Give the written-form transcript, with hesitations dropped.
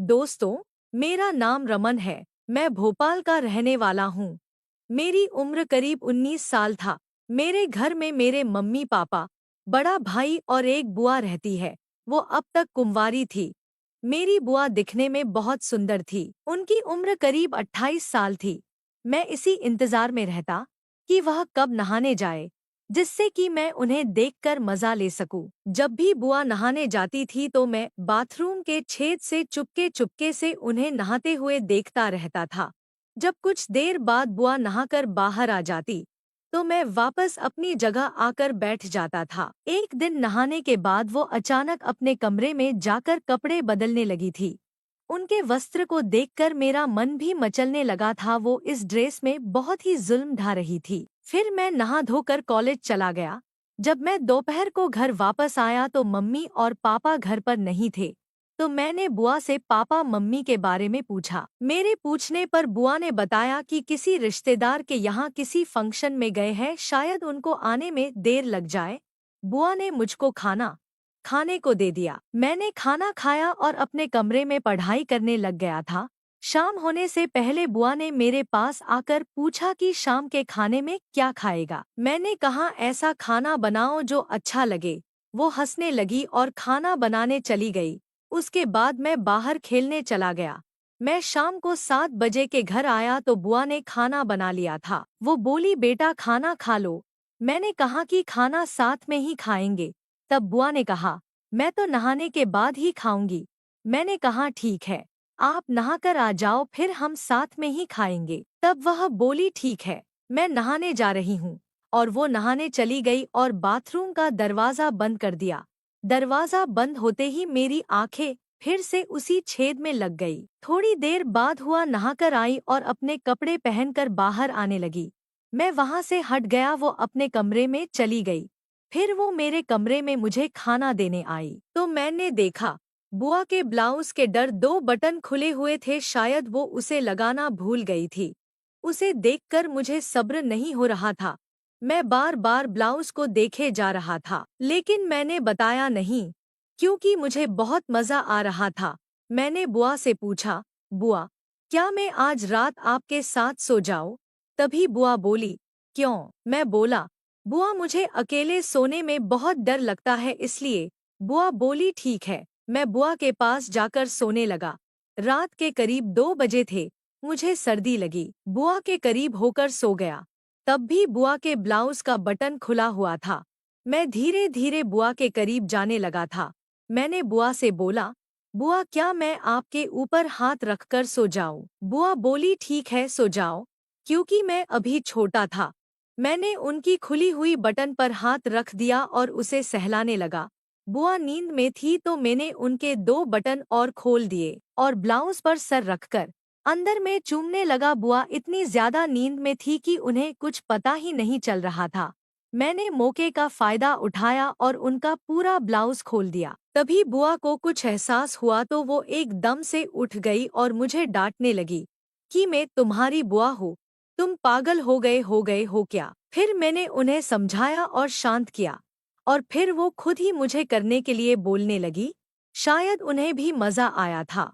दोस्तों, मेरा नाम रमन है। मैं भोपाल का रहने वाला हूँ। मेरी उम्र करीब 19 साल था। मेरे घर में मेरे मम्मी पापा, बड़ा भाई और एक बुआ रहती है। वो अब तक कुंवारी थी। मेरी बुआ दिखने में बहुत सुंदर थी। उनकी उम्र करीब 28 साल थी। मैं इसी इंतजार में रहता कि वह कब नहाने जाए, जिससे कि मैं उन्हें देखकर मजा ले सकूं। जब भी बुआ नहाने जाती थी तो मैं बाथरूम के छेद से चुपके चुपके से उन्हें नहाते हुए देखता रहता था। जब कुछ देर बाद बुआ नहाकर बाहर आ जाती तो मैं वापस अपनी जगह आकर बैठ जाता था। एक दिन नहाने के बाद वो अचानक अपने कमरे में जाकर कपड़े बदलने लगी थी। उनके वस्त्र को देखकर मेरा मन भी मचलने लगा था। वो इस ड्रेस में बहुत ही जुल्म ढा रही थी। फिर मैं नहा धोकर कॉलेज चला गया। जब मैं दोपहर को घर वापस आया तो मम्मी और पापा घर पर नहीं थे। तो मैंने बुआ से पापा मम्मी के बारे में पूछा। मेरे पूछने पर बुआ ने बताया कि किसी रिश्तेदार के यहाँ किसी फंक्शन में गए हैं, शायद उनको आने में देर लग जाए। बुआ ने मुझको खाने को दे दिया। मैंने खाना खाया और अपने कमरे में पढ़ाई करने लग गया था। शाम होने से पहले बुआ ने मेरे पास आकर पूछा कि शाम के खाने में क्या खाएगा। मैंने कहा ऐसा खाना बनाओ जो अच्छा लगे। वो हंसने लगी और खाना बनाने चली गई। उसके बाद मैं बाहर खेलने चला गया। मैं शाम को 7 बजे के घर आया तो बुआ ने खाना बना लिया था। वो बोली बेटा खाना खा लो। मैंने कहा कि खाना साथ में ही खाएंगे। तब बुआ ने कहा मैं तो नहाने के बाद ही खाऊंगी। मैंने कहा ठीक है, आप नहाकर आ जाओ, फिर हम साथ में ही खाएंगे। तब वह बोली ठीक है, मैं नहाने जा रही हूँ। और वो नहाने चली गई और बाथरूम का दरवाजा बंद कर दिया। दरवाजा बंद होते ही मेरी आंखें फिर से उसी छेद में लग गई। थोड़ी देर बाद हुआ नहाकर आई और अपने कपड़े पहनकर बाहर आने लगी। मैं वहां से हट गया, वो अपने कमरे में चली गई। फिर वो मेरे कमरे में मुझे खाना देने आई तो मैंने देखा बुआ के ब्लाउज के 2 बटन खुले हुए थे, शायद वो उसे लगाना भूल गई थी। उसे देखकर मुझे सब्र नहीं हो रहा था। मैं बार बार ब्लाउज को देखे जा रहा था, लेकिन मैंने बताया नहीं क्योंकि मुझे बहुत मजा आ रहा था। मैंने बुआ से पूछा, बुआ क्या मैं आज रात आपके साथ सो जाऊं? तभी बुआ बोली क्यों? मैं बोला बुआ मुझे अकेले सोने में बहुत डर लगता है, इसलिए। बुआ बोली ठीक है। मैं बुआ के पास जाकर सोने लगा। रात के करीब 2 बजे थे। मुझे सर्दी लगी। बुआ के करीब होकर सो गया। तब भी बुआ के ब्लाउज का बटन खुला हुआ था। मैं धीरे धीरे बुआ के करीब जाने लगा था। मैंने बुआ से बोला बुआ क्या मैं आपके ऊपर हाथ रखकर सो जाऊं? बुआ बोली ठीक है सो जाओ, क्योंकि मैं अभी छोटा था। मैंने उनकी खुली हुई बटन पर हाथ रख दिया और उसे सहलाने लगा। बुआ नींद में थी तो मैंने उनके 2 बटन और खोल दिए और ब्लाउज पर सर रखकर अंदर में चूमने लगा। बुआ इतनी ज्यादा नींद में थी कि उन्हें कुछ पता ही नहीं चल रहा था। मैंने मौके का फायदा उठाया और उनका पूरा ब्लाउज खोल दिया। तभी बुआ को कुछ एहसास हुआ तो वो एकदम से उठ गई और मुझे डांटने लगी कि मैं तुम्हारी बुआ हूँ, तुम पागल हो गए हो क्या? फिर मैंने उन्हें समझाया और शांत किया और फिर वो खुद ही मुझे करने के लिए बोलने लगी। शायद उन्हें भी मजा आया था।